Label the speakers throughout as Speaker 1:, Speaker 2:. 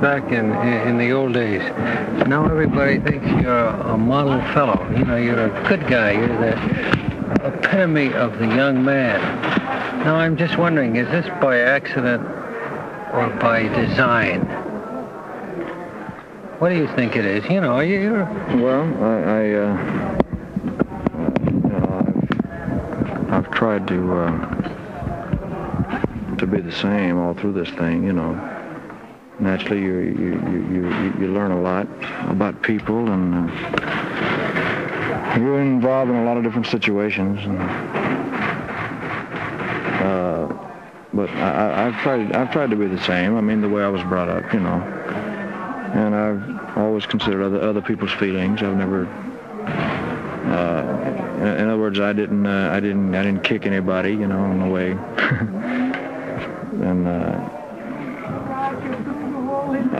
Speaker 1: back in the old days. Now everybody thinks you're a model fellow. You know, you're a good guy. You're the epitome of the young man. Now I'm just wondering, is this by accident or by design? What do you think it is? You know, you're...
Speaker 2: Well, I've tried to be the same all through this thing, you know. Naturally, you learn a lot about people, and you're involved in a lot of different situations. And, but I've tried to be the same. I mean, the way I was brought up, you know. And I've always considered other people's feelings. I've never. In other words, I didn't kick anybody, you know, on the way. And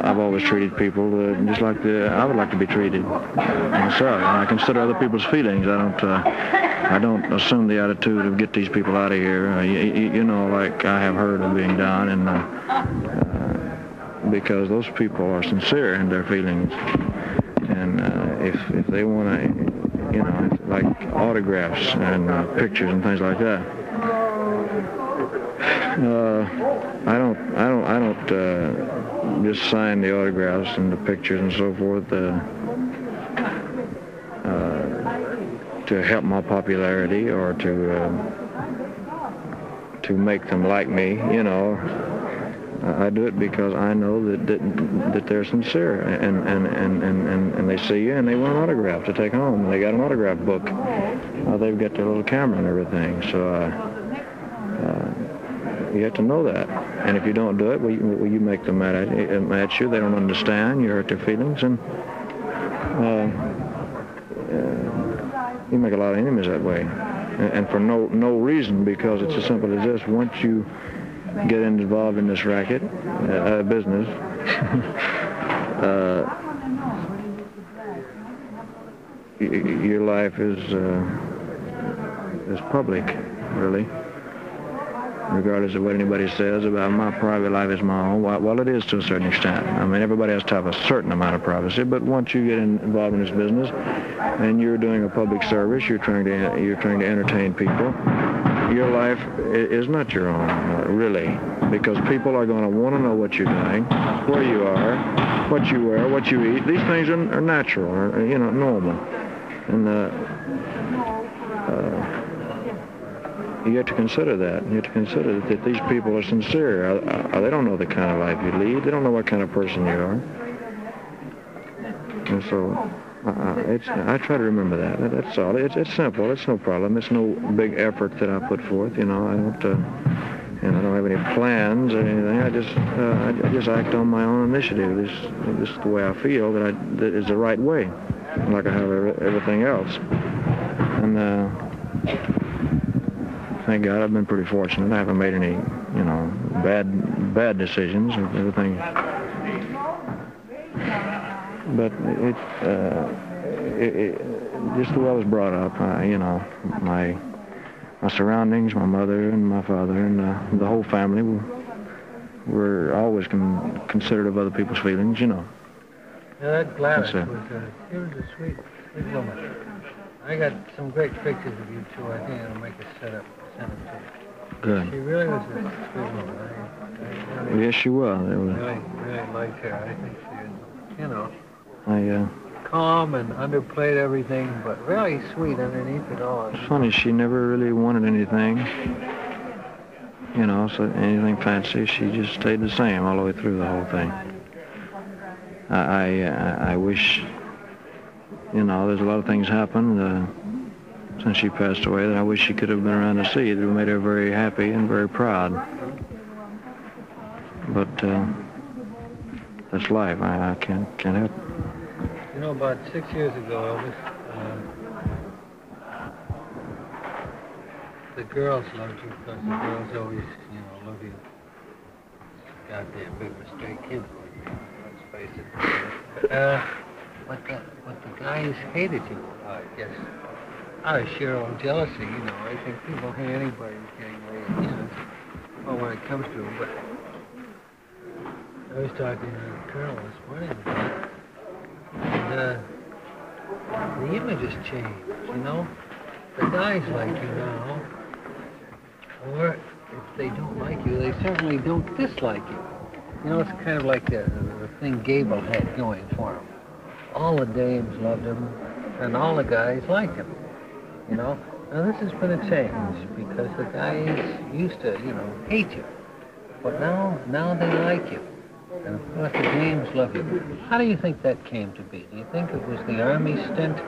Speaker 2: I've always treated people just like I would like to be treated myself. And I consider other people's feelings. I don't assume the attitude of get these people out of here. You know, like I have heard of being done, and because those people are sincere in their feelings, and if they want to, you know, like autographs and pictures and things like that. I don't just sign the autographs and the pictures and so forth to help my popularity or to make them like me, you know. I do it because I know that they're sincere, and they see you and they want an autograph to take home. They got an autograph book. They've got their little camera and everything. So you have to know that. And if you don't do it, well, you make them mad at you. They don't understand. You hurt their feelings, and you make a lot of enemies that way. And for no reason, because it's as simple as this. Once you get involved in this racket, business, your life is public, really. Regardless of what anybody says about my private life is my own. Well, it is to a certain extent. I mean, everybody has to have a certain amount of privacy, but once you get involved in this business and you're doing a public service, you're trying to entertain people, your life is not your own, really, because people are going to want to know what you're doing, where you are, what you wear, what you eat. These things are natural, or, you know, normal. And you have to consider that. You have to consider that these people are sincere. They don't know the kind of life you lead. They don't know what kind of person you are. And so I try to remember that. That's all. It's simple. It's no problem. It's no big effort that I put forth. You know, I don't have any plans or anything. I just act on my own initiative. This is the way I feel that is the right way, like I have everything else. And thank God I've been pretty fortunate. I haven't made any, you know, bad decisions. Everything. But just the way I was brought up, you know, my surroundings, my mother and my father and the whole family were always considerate of other people's feelings, you know.
Speaker 1: Yeah, that Gladys she was a sweet woman. I got some great pictures of you two. I think I'll make a setup, send them to you.
Speaker 2: Good.
Speaker 1: She really was a sweet woman.
Speaker 2: Yes, she was.
Speaker 1: Really liked her. I think she was, you know, calm and underplayed everything, but really sweet underneath it all.
Speaker 2: It's funny, she never really wanted anything, you know, so anything fancy. She just stayed the same all the way through the whole thing. I wish, you know, there's a lot of things happened since she passed away that I wish she could have been around to see. It would have made her very happy and very proud. But that's life. I can't help it.
Speaker 1: You know, about 6 years ago, Elvis, the girls loved you because the girls always, you know, love you. Goddamn big mistake kid for you. Let's face it. But the guys hated you, I guess. Out of sheer own jealousy, you know. I think people hate anybody who's getting away, you know, well, when it comes to them, but I was talking to the Colonel this morning about it, and the image has changed, you know? The guys like you now, or if they don't like you, they certainly don't dislike you. You know, it's kind of like the thing Gable had going for him. All the dames loved him, and all the guys liked him, you know? Now, this has been a change, because the guys used to, you know, hate you. But now they like you. And of course, the dames love you. How do you think that came to be? Do you think it was the Army stint?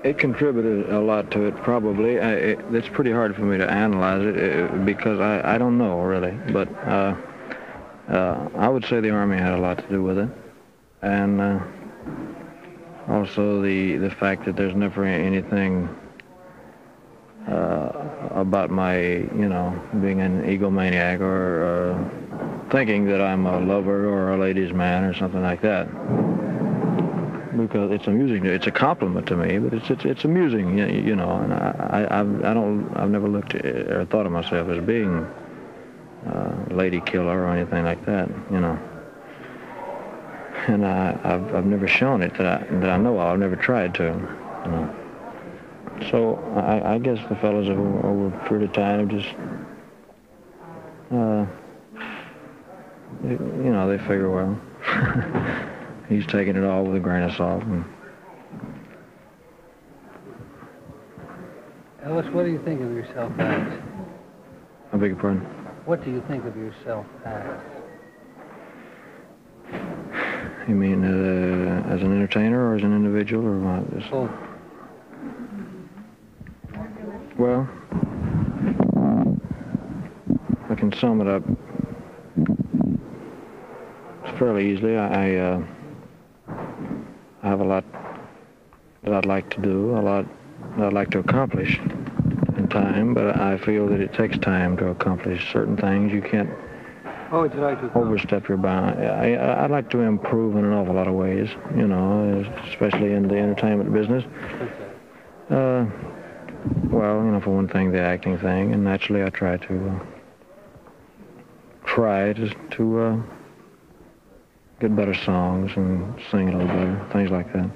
Speaker 2: It contributed a lot to it, probably. It's pretty hard for me to analyze it because I don't know, really. But I would say the Army had a lot to do with it. And also the fact that there's never anything about my, you know, being an egomaniac or thinking that I'm a lover or a ladies' man or something like that. Because it's amusing. It's a compliment to me, but it's amusing, you know. And I've never looked or thought of myself as being a lady killer or anything like that, you know. And I've never shown it that I know of. I've never tried to, you know. So I guess the fellas over a period of time just, you know, they figure, well, he's taking it all with a grain of salt. And
Speaker 1: Elvis, what do you think of yourself as?
Speaker 2: I beg your pardon?
Speaker 1: What do you think of yourself as?
Speaker 2: You mean as an entertainer or as an individual or what?
Speaker 1: Both.
Speaker 2: Well, I can sum it up fairly easily. I have a lot that I'd like to do, a lot that I'd like to accomplish in time, but I feel that it takes time to accomplish certain things. You can't
Speaker 1: What would you like to
Speaker 2: overstep your bound. I'd like to improve in an awful lot of ways, you know, especially in the entertainment business. Well, you know, for one thing, the acting thing, and naturally I try to get better songs and sing a little better, things like that.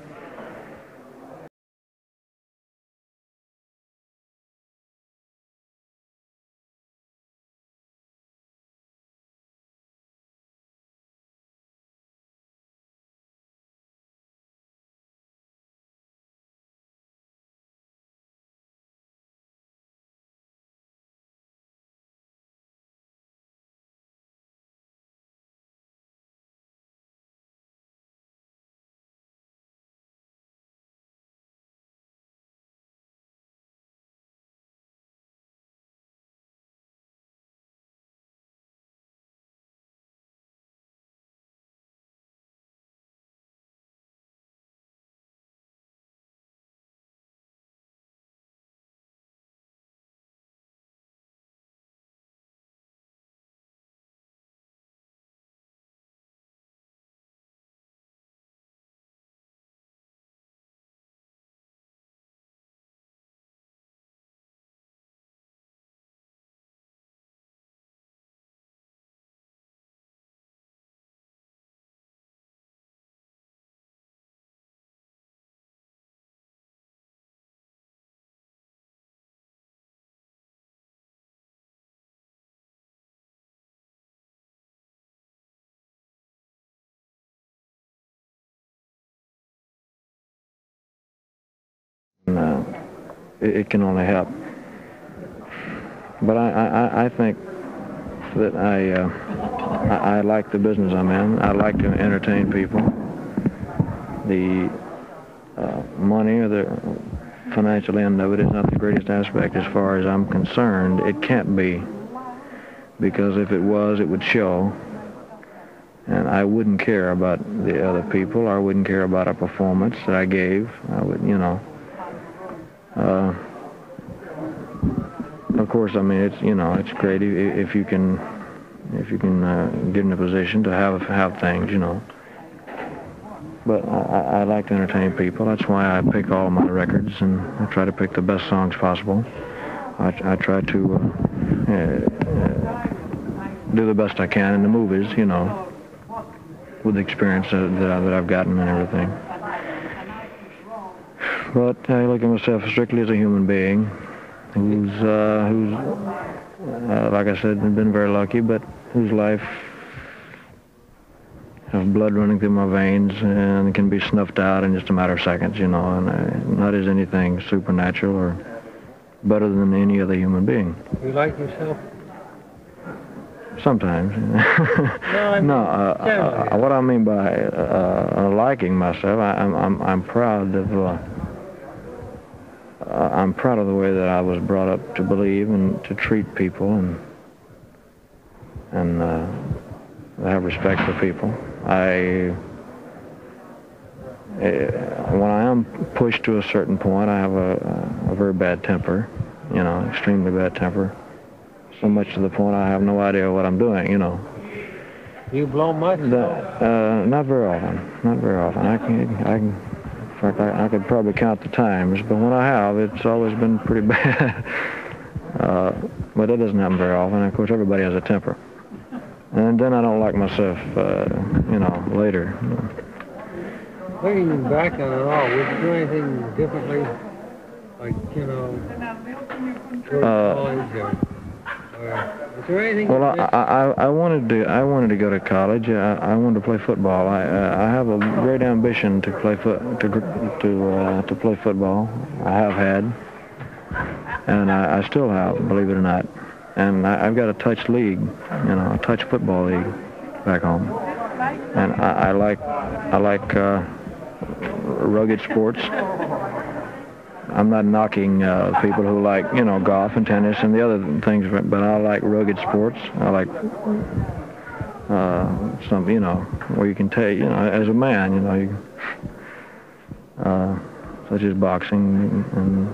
Speaker 2: No, it can only help. But I think that I like the business I'm in. I like to entertain people. The money or the financial end of it is not the greatest aspect as far as I'm concerned. It can't be, because if it was, it would show. And I wouldn't care about the other people. I wouldn't care about a performance that I gave. I would, you know. Of course, I mean, it's, you know, it's great if you can get in a position to have things, you know. But I like to entertain people. That's why I pick all my records, and I try to pick the best songs possible. I try to do the best I can in the movies, you know. with the experience that I've gotten and everything. But I look at myself strictly as a human being who's like I said, been very lucky, but whose life has blood running through my veins and can be snuffed out in just a matter of seconds, you know, and not as anything supernatural or better than any other human being.
Speaker 1: You like yourself?
Speaker 2: Sometimes. What I mean by liking myself, I'm proud of. I'm proud of the way that I was brought up to believe and to treat people and have respect for people. When I am pushed to a certain point, I have a very bad temper, you know, extremely bad temper. So much to the point I have no idea what I'm doing, you know.
Speaker 1: You blow much?
Speaker 2: Not very often. Not very often. In fact, I could probably count the times, but when I have, it's always been pretty bad. But it doesn't happen very often. Of course, everybody has a temper. And then I don't like myself, you know, later.
Speaker 1: Looking back on it all, would you do anything differently? Like, you know, go to college or is there anything?
Speaker 2: Well, I wanted to go to college. I wanted to play football. I have a great ambition to play to play football. I have had, and I still have, believe it or not. And I've got a touch league, you know, a touch football league back home. And I like rugged sports. I'm not knocking people who like, you know, golf and tennis and the other things, but I like rugged sports. I like some, you know, where you can take, you know, as a man, you know, such as boxing and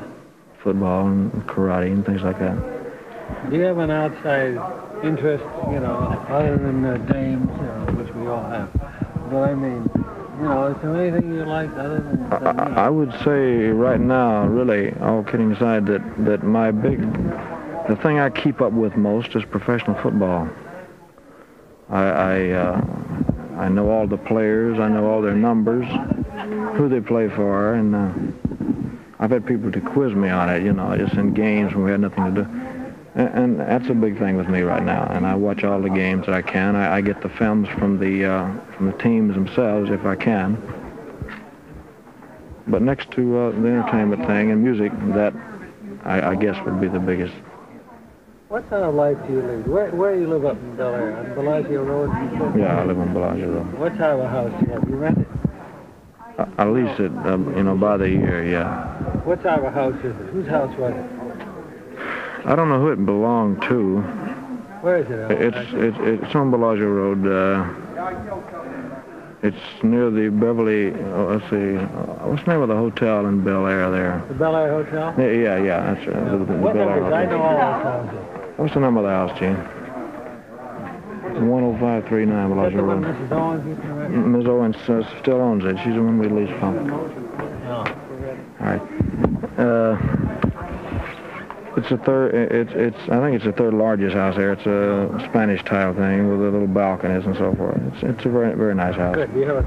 Speaker 2: football and karate and things like that.
Speaker 1: Do you have an outside interest, you know, other than dames, you know, which we all have? But I mean, you know, is there anything you like other than
Speaker 2: I would say right now, really, all kidding aside, that the thing I keep up with most is professional football. I know all the players, I know all their numbers, who they play for, and I've had people to quiz me on it, you know, just in games when we had nothing to do. And that's a big thing with me right now. And I watch all the games that I can. I get the films from the teams themselves if I can. But next to the entertainment thing and music, that I guess would be the biggest.
Speaker 1: What kind of life do you lead? Where do you live up in Bel Air? On Bellagio Road?
Speaker 2: Yeah, I live on Bellagio Road.
Speaker 1: What type of house do you have? You rent it?
Speaker 2: I lease it, you know, by the year, yeah.
Speaker 1: What type of house is it? Whose house was it?
Speaker 2: I don't know who it belonged to.
Speaker 1: Where is it?
Speaker 2: It's on Bellagio Road. It's near the Beverly. Let's see. What's the name of the hotel in Bel Air there?
Speaker 1: The Bel Air Hotel?
Speaker 2: Yeah. That's right. The
Speaker 1: what
Speaker 2: Bel Air
Speaker 1: numbers?
Speaker 2: Hotel.
Speaker 1: I know all those houses.
Speaker 2: What's the number of the house, Gene? 10539 Bellagio Road.
Speaker 1: Mrs. Owens used to rent?
Speaker 2: Ms. Owens still owns it. She's the one we leased from.
Speaker 1: No.
Speaker 2: All right. It's a third. I think it's the third largest house there. It's a Spanish tile thing with the little balconies and so forth. It's a very, very nice house.
Speaker 1: Good. Do you have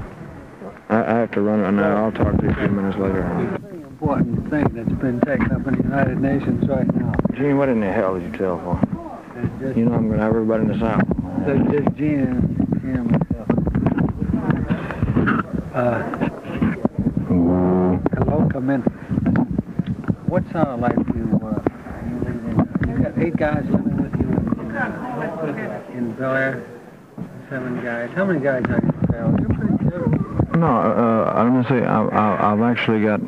Speaker 2: I have to run it now. I'll talk to you a few minutes later.
Speaker 1: a very important thing that's been taken up in the United Nations right now?
Speaker 2: Gene, what in the hell did you tell for?
Speaker 1: Just,
Speaker 2: You know I'm going to have everybody in the South.
Speaker 1: Just Gene and myself. Hello, come in. What sort of life do you lead in? You got 8 guys living with you in Bel Air? 7 guys. How many guys are you in Bel Air? You're pretty good.
Speaker 2: No, I'm going to say I've actually got,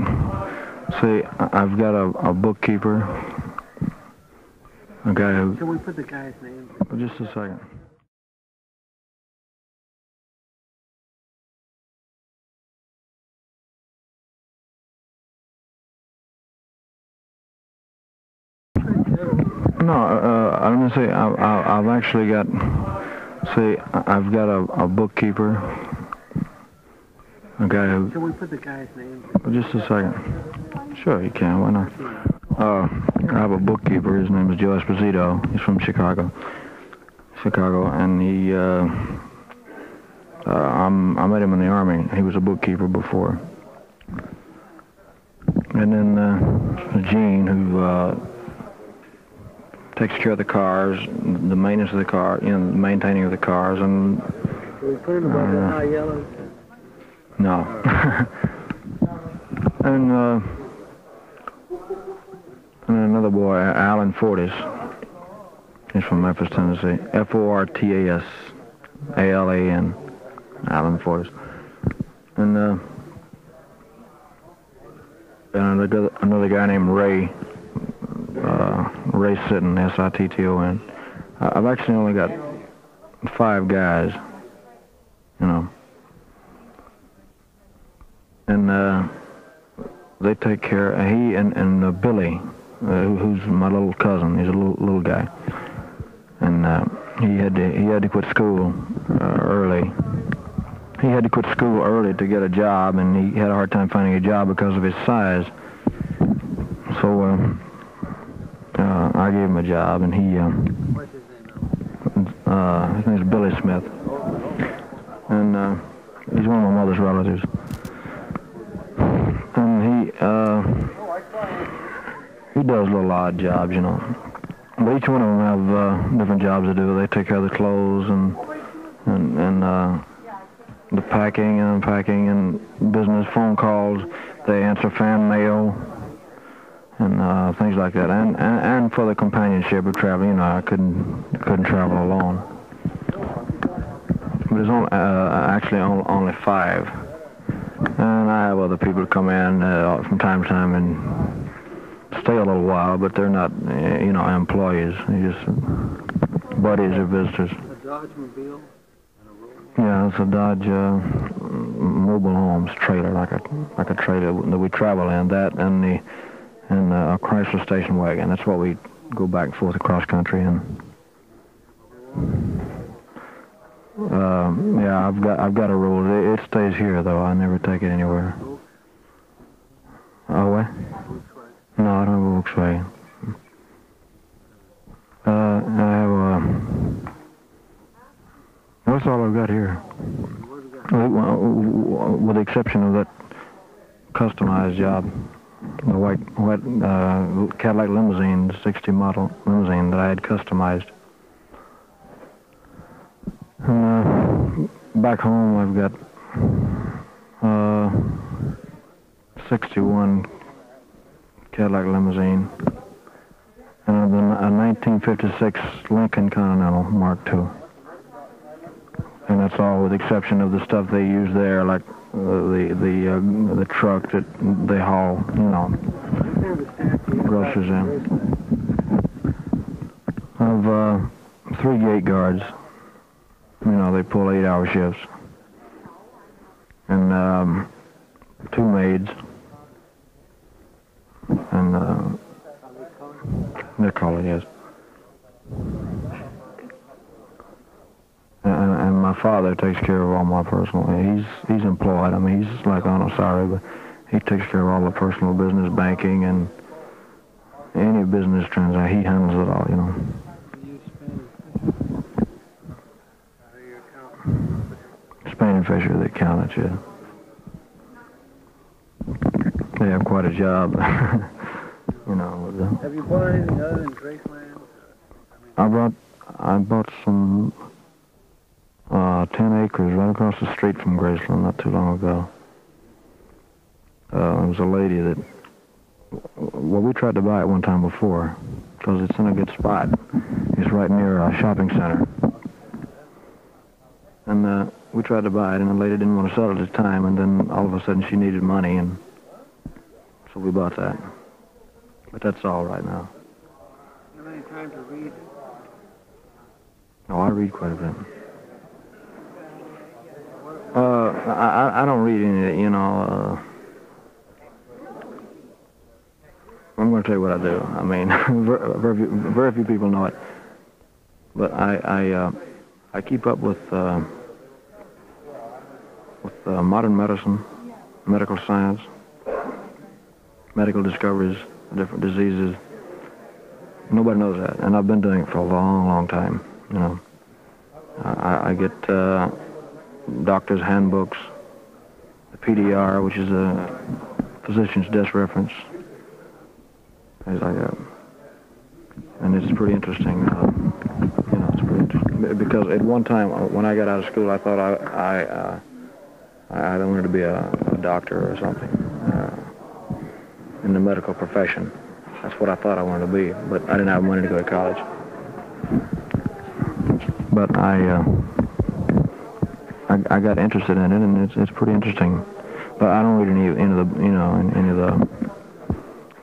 Speaker 2: I've got a bookkeeper, a guy who...
Speaker 1: Can we put the guy's name?
Speaker 2: Just a second. No, I'm going to say I've actually got, I've got a bookkeeper, a guy who...
Speaker 1: Can we put the guy's name?
Speaker 2: Just a second. Sure, you can. Why not? I have a bookkeeper. His name is Joe Esposito. He's from Chicago, and he I met him in the Army. He was a bookkeeper before. And then Gene, who takes care of the cars, the maintenance of the car, you know, the maintaining of the cars, and...
Speaker 1: Can we put him above the high yellow?
Speaker 2: No. And another boy, Alan Fortas. He's from Memphis, Tennessee. Fortas, Alan, Alan Fortas. And another guy named Ray. Ray Sitton, Sitton. I've actually only got 5 guys, you know. And they take care. He and Billy, who's my little cousin. He's a little guy, and he had to quit school early. He had to quit school early to get a job, and he had a hard time finding a job because of his size. So I gave him a job, and he
Speaker 1: What's his name?
Speaker 2: his name's Billy Smith, and he's one of my mother's relatives. And he does little odd jobs, you know. But each one of them have different jobs to do. They take care of the clothes and the packing and unpacking and business phone calls. They answer fan mail and things like that. And for the companionship of traveling, you know, I couldn't travel alone. But it's actually only 5. And I have other people come in from time to time and stay a little while, but they're not, you know, employees. They're just buddies or visitors.
Speaker 1: A Dodge Mobile?
Speaker 2: Yeah, it's a Dodge mobile homes trailer, like a trailer that we travel in. That and a Chrysler station wagon. That's what we go back and forth across country in. Yeah, I've got a rule. It stays here though. I never take it anywhere. Oh, what? No, I don't have a Volkswagen. I have a... That's all I've got here. With the exception of that customized job. The white Cadillac limousine, 60 model limousine that I had customized. Back home I've got 61 Cadillac limousine and a 1956 Lincoln Continental Mark II. And that's all with the exception of the stuff they use there, like the truck that they haul, you know, groceries in. I've 3 gate guards. You know, they pull 8-hour shifts. And 2 maids. And they're colored, yes. And my father takes care of all my personal. He's employed. I mean, he's like on a salary, but he takes care of all the personal business, banking, and any business transaction. He handles it all, you know. Spain and Fisher, the accountants, yeah. They have quite a job, you know.
Speaker 1: Have you bought anything other than Graceland?
Speaker 2: I bought some 10 acres right across the street from Graceland not too long ago. There was a lady that, well, we tried to buy it one time before because it's in a good spot. It's right near a shopping center. And we tried to buy it, and the lady didn't want to sell it at the time, and then all of a sudden she needed money, and so we bought that. But that's all right now.
Speaker 1: You have any time to read?
Speaker 2: Oh, I read quite a bit. I don't read any, you know, I'm going to tell you what I do. I mean, very few people know it. But I keep up with modern medicine, medical science, medical discoveries, different diseases. Nobody knows that, and I've been doing it for a long, long time, you know. I get doctor's handbooks, the PDR, which is a physician's desk reference. And it's pretty interesting. It's pretty interesting because at one time when I got out of school, I thought I wanted to be a doctor or something in the medical profession. That's what I thought I wanted to be, but I didn't have money to go to college. But I got interested in it, and it's pretty interesting. But I don't read any of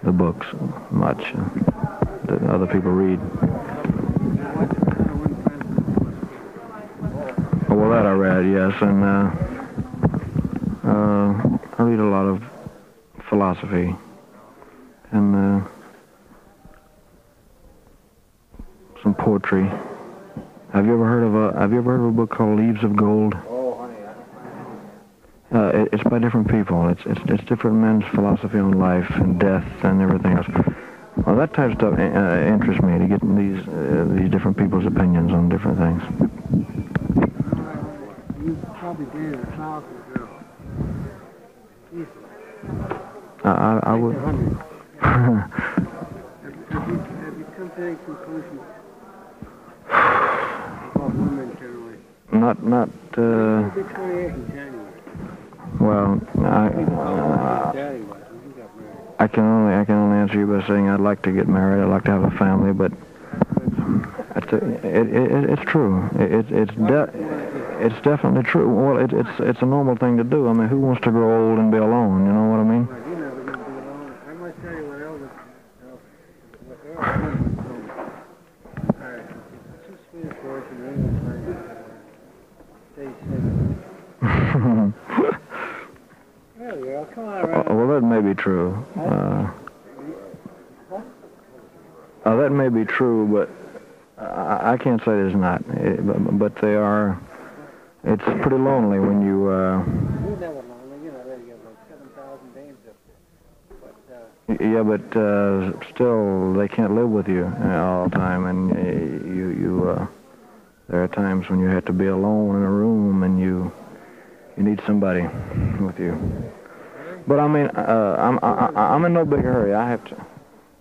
Speaker 2: the books much that other people read. Well, that I read, yes, and I read a lot of philosophy and some poetry. Have you ever heard of a book called Leaves of Gold?
Speaker 1: Oh, honey.
Speaker 2: It's by different people. It's different men's philosophy on life and death and everything else. Well, that type of stuff interests me, to get these different people's opinions on different things.
Speaker 1: You probably dated a powerful girl.
Speaker 2: I would.
Speaker 1: Have you come to any conclusions about women generally?
Speaker 2: Not.
Speaker 1: You'll be 28 in January.
Speaker 2: Well,
Speaker 1: Daddy was when you got married.
Speaker 2: I can only answer you by saying I'd like to get married. I'd like to have a family, but it's true. It's definitely true. Well, it's a normal thing to do. I mean, who wants to grow old and be alone? You know what I mean?
Speaker 1: You're never going to be alone. I must tell you what Elvis told me. All right. It's too sweet for us in English language. Stay safe. There you go. Come on around.
Speaker 2: Well, that may be true. That may be true, but I can't say it's not. But they are. It's pretty lonely when you.
Speaker 1: You're never lonely. You know, there you got like 7,000 dames up there.
Speaker 2: Yeah, but still, they can't live with you all the time, and there are times when you have to be alone in a room, and you need somebody with you. But I mean, I'm in no big hurry. I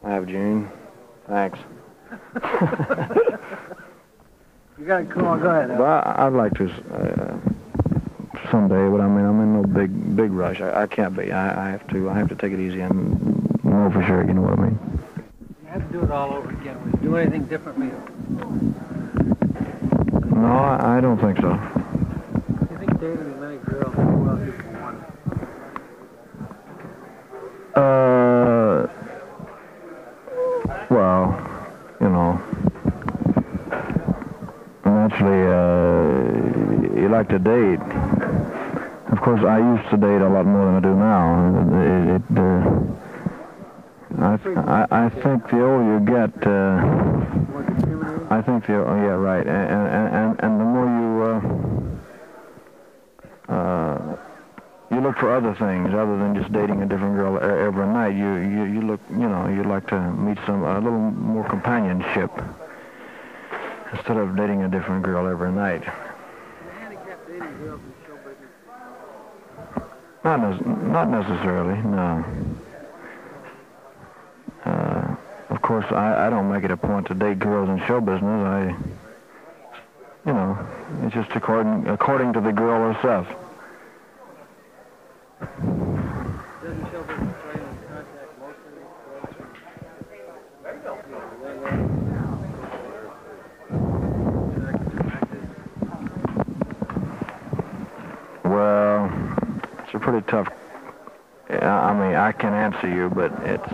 Speaker 2: have June. Thanks.
Speaker 1: You got a call. Go ahead.
Speaker 2: But I'd like to someday. But I mean, I'm in no big rush. I can't be. I have to take it easy and know for sure. You know what I mean?
Speaker 1: You have to do it all over again. Would you do anything differently?
Speaker 2: No, I don't think so.
Speaker 1: Do you think dating as many girls as well as you want?
Speaker 2: Well, you know, naturally, you like to date. Of course, I used to date a lot more than I do now. I think the older you get, I think yeah, right, and the more you look for other things other than just dating a different girl every night. You look, you like to meet a little more companionship instead of dating a different girl every night.
Speaker 1: Handicapped dating girls in show business?
Speaker 2: Not necessarily, no. Of course, I don't make it a point to date girls in show business. It's just according to the girl herself.
Speaker 1: Doesn't show business try to contact most of these girls?
Speaker 2: Well, it's a pretty tough. I mean, I can answer you, but it's.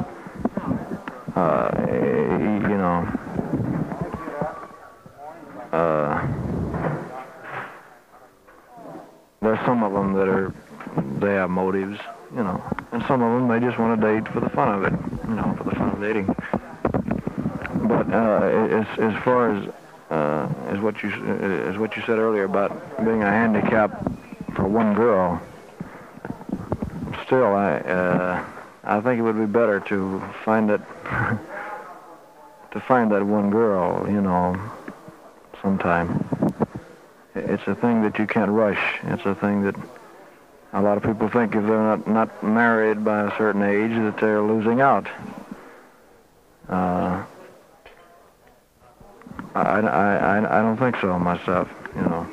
Speaker 2: There's some of them that they have motives, and some of them they just want to date for the fun of it, for the fun of dating. But as far as what you said earlier about being a handicap for one girl, still I think it would be better to find that one girl, sometime. it's a thing that you can't rush. It's a thing that a lot of people think if they're not married by a certain age that they're losing out. I don't think so myself, you know.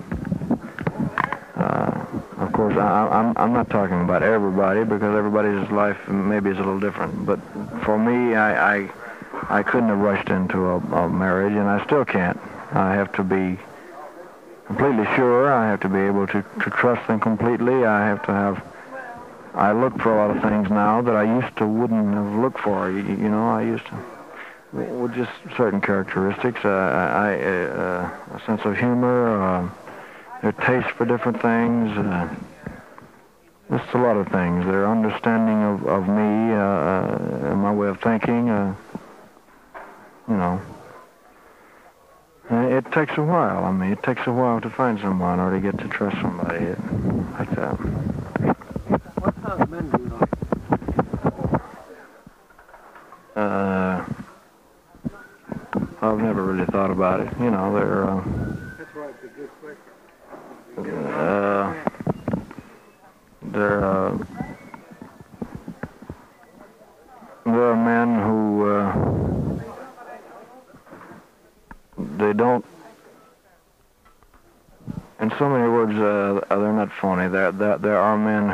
Speaker 2: Of course, I'm not talking about everybody because everybody's life maybe is a little different. But for me, I couldn't have rushed into a marriage, and I still can't. I have to be completely sure. I have to be able to trust them completely. I look for a lot of things now that I used to wouldn't have looked for. You know, I used to, with just certain characteristics, a sense of humor, their taste for different things, just a lot of things. Their understanding of me, and my way of thinking, you know. It takes a while. I mean, it takes a while to find someone or to get to trust somebody like that.
Speaker 1: What kind of men do you like?
Speaker 2: I've never really thought about it. You know,
Speaker 1: That's right, it's a good question.
Speaker 2: There are men who they don't. In so many words, they're not phony. There are men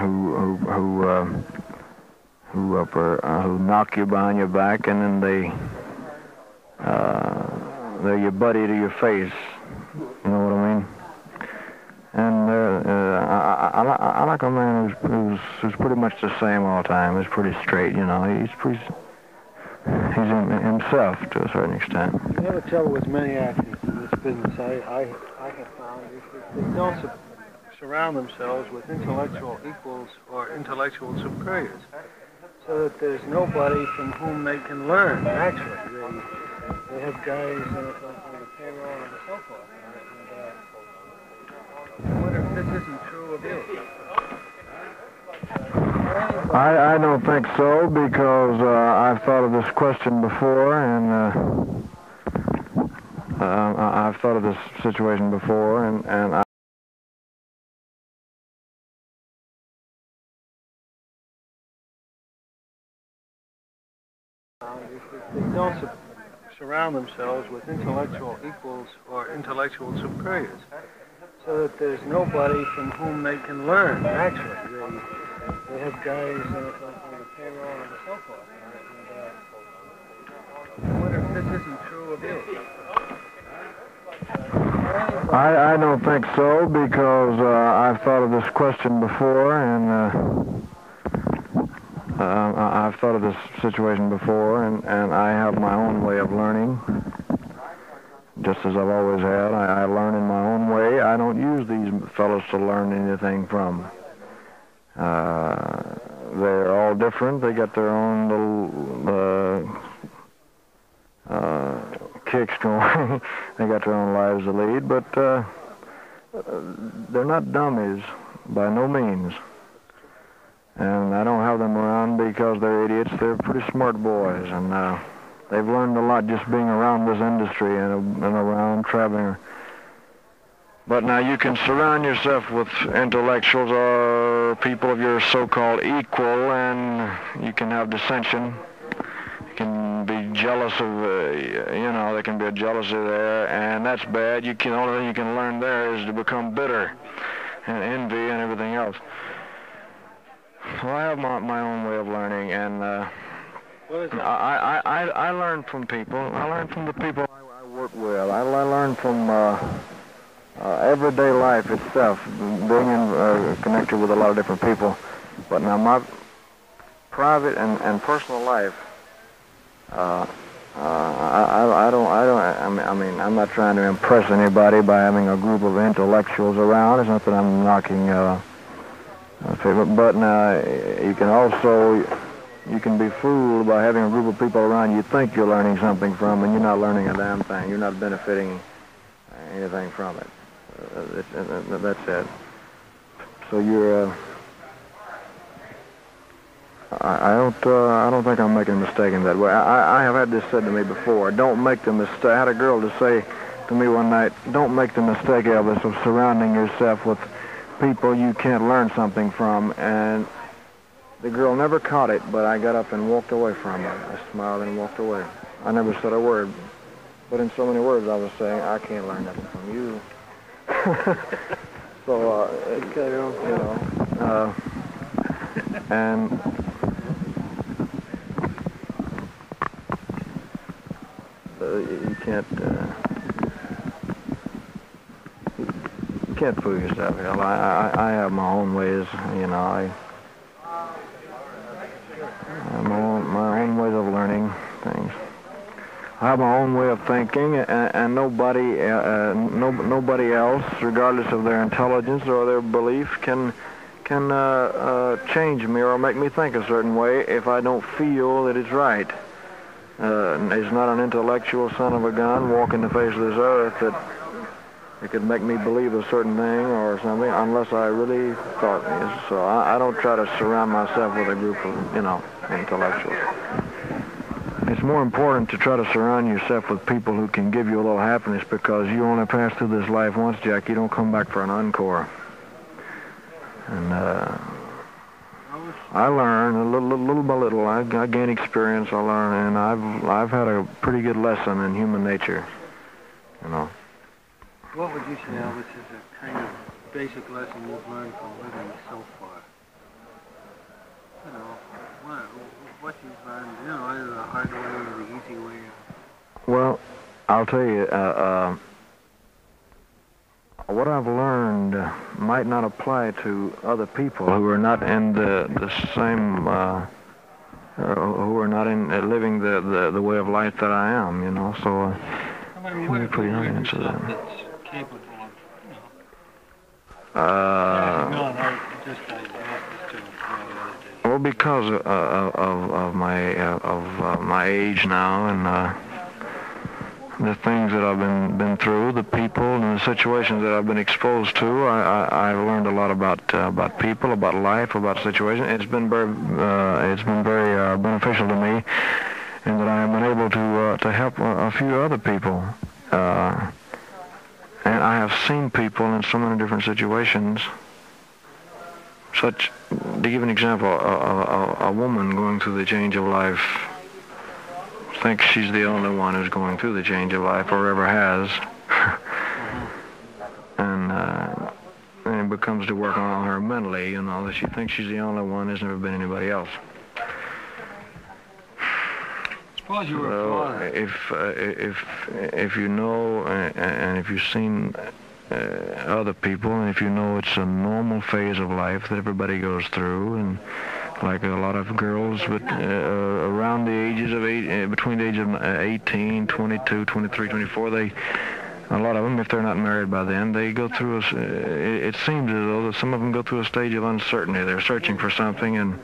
Speaker 2: who knock you behind your back, and then they're your buddy to your face. You know what I mean? And I like a man who's pretty much the same all the time. He's pretty straight. You know, he's himself to a certain extent.
Speaker 1: The other trouble with many actors in this business, I have found, is that they don't surround themselves with intellectual equals or intellectual superiors, so that there's nobody from whom they can learn, actually. They have guys on the payroll and so forth. And I wonder if this isn't true of you.
Speaker 2: I don't think so, because I've thought of this question before, and I've thought of this situation before, and
Speaker 1: they don't surround themselves with intellectual equals or intellectual superiors, so that there's nobody from whom they can learn, actually. They have guys on the payroll and so forth. And I wonder if this isn't true of you.
Speaker 2: I don't think so, because I've thought of this question before, and I've thought of this situation before, and I have my own way of learning, just as I've always had. I learn in my own way. I don't use these fellows to learn anything from. They're all different. They got their own little kicks going. They got their own lives to lead, but they're not dummies by no means. And I don't have them around because they're idiots. They're pretty smart boys, and they've learned a lot just being around this industry and around traveling. But now you can surround yourself with intellectuals or people of your so-called equal, and you can have dissension. You can be jealous of, you know, there can be a jealousy there, and that's bad. The only thing you can learn there is to become bitter and envy and everything else. Well, I have my own way of learning, and I learn from people. I learn from the people I work with. I learn from everyday life itself, being connected with a lot of different people. But now my private and personal life, I mean, I'm not trying to impress anybody by having a group of intellectuals around. It's not that I'm knocking but now you can be fooled by having a group of people around you think you're learning something from, and you're not learning a damn thing. You're not benefiting anything from it. That's it. So you're. I don't think I'm making a mistake in that way. I have had this said to me before. Don't make the mistake. I had a girl to say to me one night, don't make the mistake, Elvis, of surrounding yourself with people you can't learn something from. And the girl never caught it, but I got up and walked away from her. I smiled and walked away. I never said a word, but in so many words I was saying, I can't learn nothing from you. So, you know, and you can't fool yourself. You know, I have my own ways. You know, I have my own ways of learning things. I have my own way of thinking, and nobody else, regardless of their intelligence or their belief, can change me or make me think a certain way if I don't feel that it's right. There's not an intellectual son of a gun walking the face of this earth that it could make me believe a certain thing or something unless I really thought it. So I don't try to surround myself with a group of, you know, intellectuals. It's more important to try to surround yourself with people who can give you a little happiness, because you only pass through this life once, Jack. You don't come back for an encore. And I learn a little by little. I gain experience. I learn, and I've had a pretty good lesson in human nature. You know.
Speaker 1: What would you say, Elvis, is a kind of basic lesson you've learned from living so far? You know, what you've learned, you know, either the hard way or the easy way.
Speaker 2: Well, I'll tell you, what I've learned might not apply to other people who are not in the same, who are not in living the way of life that I am, you know. So
Speaker 1: I mean, what
Speaker 2: pretty hard to answer that.
Speaker 1: That's capable of, you know.
Speaker 2: Well, because of my age now, and the things that I've been through, the people and the situations that I've been exposed to, I've learned a lot about people, about life, about situations. It's been very beneficial to me, in that I have been able to help a few other people. And I have seen people in so many different situations. To give an example, a woman going through the change of life thinks she's the only one who's going through the change of life, or ever has. And it becomes to work on her mentally, you know, that she thinks she's the only one, there's never been anybody else.
Speaker 1: Suppose you were
Speaker 2: if you know, and if you've seen other people, and if you know it's a normal phase of life that everybody goes through, and like a lot of girls around the ages of between the age of 18, 22, 23, 24, a lot of them, if they're not married by then, they go through it seems as though that some of them go through a stage of uncertainty. They're searching for something, and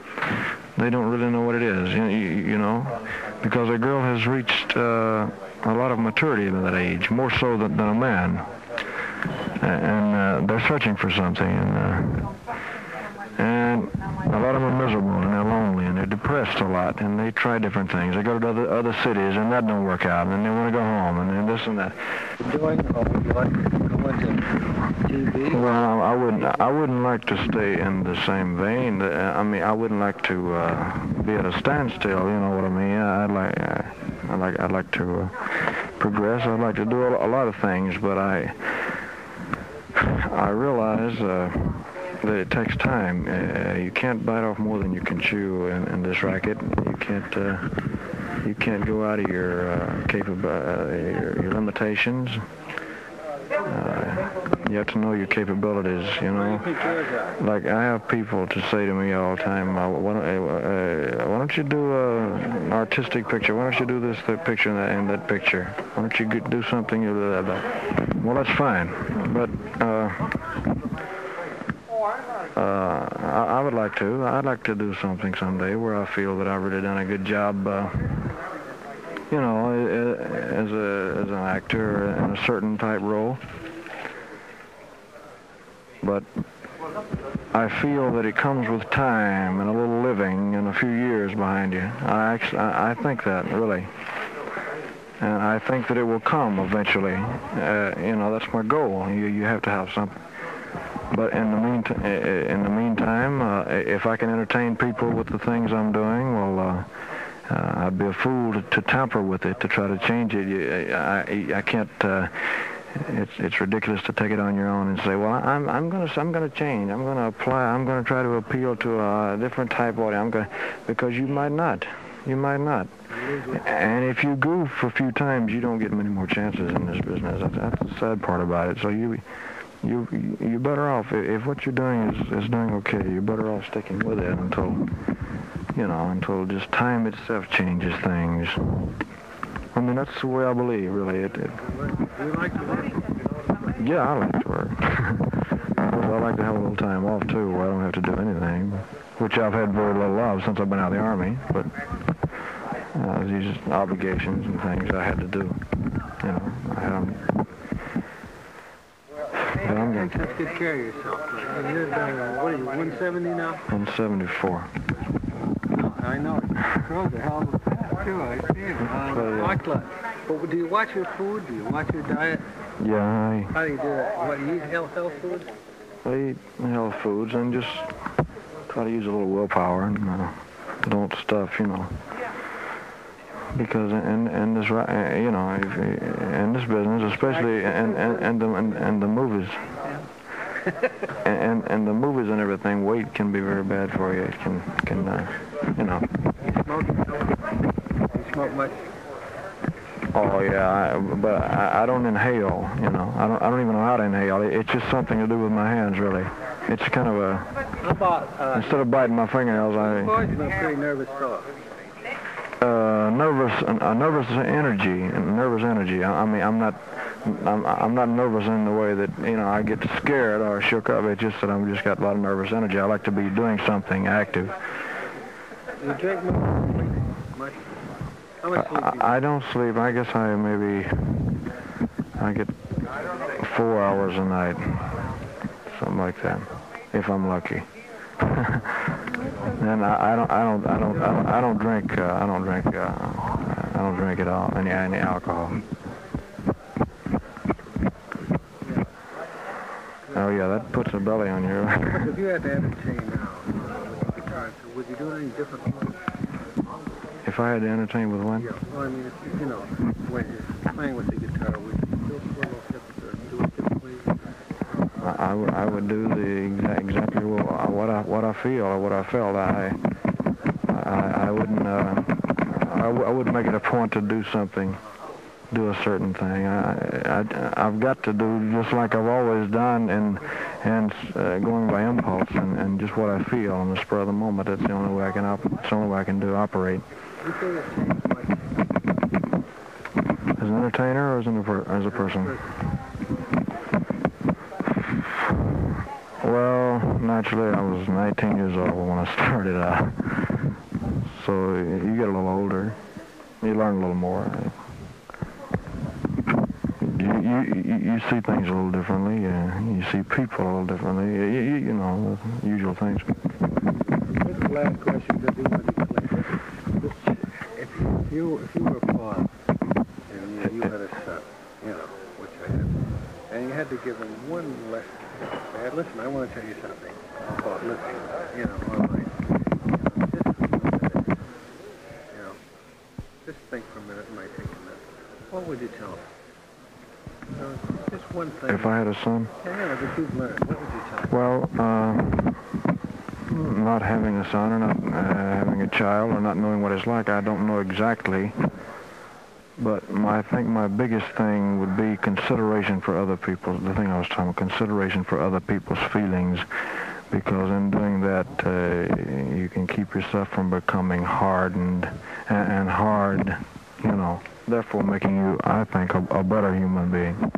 Speaker 2: they don't really know what it is, you know, because a girl has reached a lot of maturity at that age, more so than a man. And they're searching for something, and a lot of them are miserable, and they're lonely, and they're depressed a lot, and they try different things. They go to other cities, and that don't work out, and then they want to go home, and then this and that.
Speaker 1: Would you like to go into TV?
Speaker 2: Well, I wouldn't like to stay in the same vein. I mean, I wouldn't like to be at a standstill. You know what I mean? I'd like to progress. I'd like to do a lot of things, but I realize that it takes time. You can't bite off more than you can chew in this racket. You can't go out of your your limitations. You have to know your capabilities, you know. Like, I have people to say to me all the time, why don't you do an artistic picture? Why don't you do this picture and that picture? Why don't you do something? Well, that's fine, but I would like to. I'd like to do something someday where I feel that I've really done a good job, you know, as an actor in a certain type role. But I feel that it comes with time and a little living and a few years behind you. I think that, really. And I think that it will come eventually. You know, that's my goal. You have to have something. But in the meantime, if I can entertain people with the things I'm doing, well, I'd be a fool to tamper with it, to try to change it. I can't. It's ridiculous to take it on your own and say, well, I'm going to change. I'm going to apply. I'm going to try to appeal to a different type of audience. Because you might not. You might not. And if you goof a few times, you don't get many more chances in this business. That's the sad part about it. So you're better off, if what you're doing is doing okay, you're better off sticking with it until just time itself changes things. I mean, that's the way I believe, really.
Speaker 1: Do you like to work?
Speaker 2: Yeah, I like to work. I like to have a little time off, too, where I don't have to do anything, which I've had very little of since I've been out of the Army, but these obligations and things I had to do. You know, I had them.
Speaker 1: Well, you take good care of yourself. You're, what are you, 170 now?
Speaker 2: 174.
Speaker 1: I know. Girls are hell of a fat, too. I see it. But do you watch your food? Do you watch your diet?
Speaker 2: Yeah,
Speaker 1: How do you do that? What, you eat health foods?
Speaker 2: I eat health foods and just try to use a little willpower and don't stuff, you know. Because in this, you know, in this business, especially and the movies, and the movies and everything, weight can be very bad for you. It can you know.
Speaker 1: You smoke? You smoke much?
Speaker 2: Oh yeah, but I don't inhale. You know, I don't even know how to inhale. It's just something to do with my hands, really. It's kind of a.
Speaker 1: How about
Speaker 2: instead of biting my fingernails,
Speaker 1: you're a pretty nervous fellow.
Speaker 2: Nervous energy. I mean, I'm not nervous in the way that, you know, I get scared or shook up. It's just that I've just got a lot of nervous energy. I like to be doing something active.
Speaker 1: You drink much? How much sleep do you
Speaker 2: I don't sleep. I guess I get 4 hours a night, something like that, if I'm lucky. And I don't drink at all, any alcohol. Oh yeah, that puts a belly on you.
Speaker 1: If you had to entertain now with the guitar, would you do it any differently?
Speaker 2: If I had to entertain with one?
Speaker 1: Yeah, well, I mean, if, you know, when you're playing with the guitar, would you still swirl hips or do it differently?
Speaker 2: I would do exactly what I feel or what I felt. I wouldn't. I wouldn't make it a point to do something, do a certain thing. I've got to do just like I've always done, and going by impulse and just what I feel on the spur of the moment. That's the only way I can operate.
Speaker 1: You feel it changed much?
Speaker 2: As an entertainer or as a person? Well, naturally, I was 19 years old when I started out. So you get a little older, you learn a little more. You see things a little differently. You see people a little differently. You know, the usual things.
Speaker 1: This is the last question that we want to play. If you were Paul and you had a son, you know, which I had, and you had to give him one lesson. Dad, listen, I want to tell you something about living, you know, all right. You know, just think for a minute, it might take a minute. What would you tell him? Just one thing.
Speaker 2: If I had a son?
Speaker 1: Yeah, that you've learned, what would you tell him?
Speaker 2: Well, not having a son or not having a child or not knowing what it's like, I don't know exactly. But I think my biggest thing would be consideration for other people. The thing I was talking about, consideration for other people's feelings. Because in doing that, you can keep yourself from becoming hardened and hard, you know, therefore making you, I think, a better human being.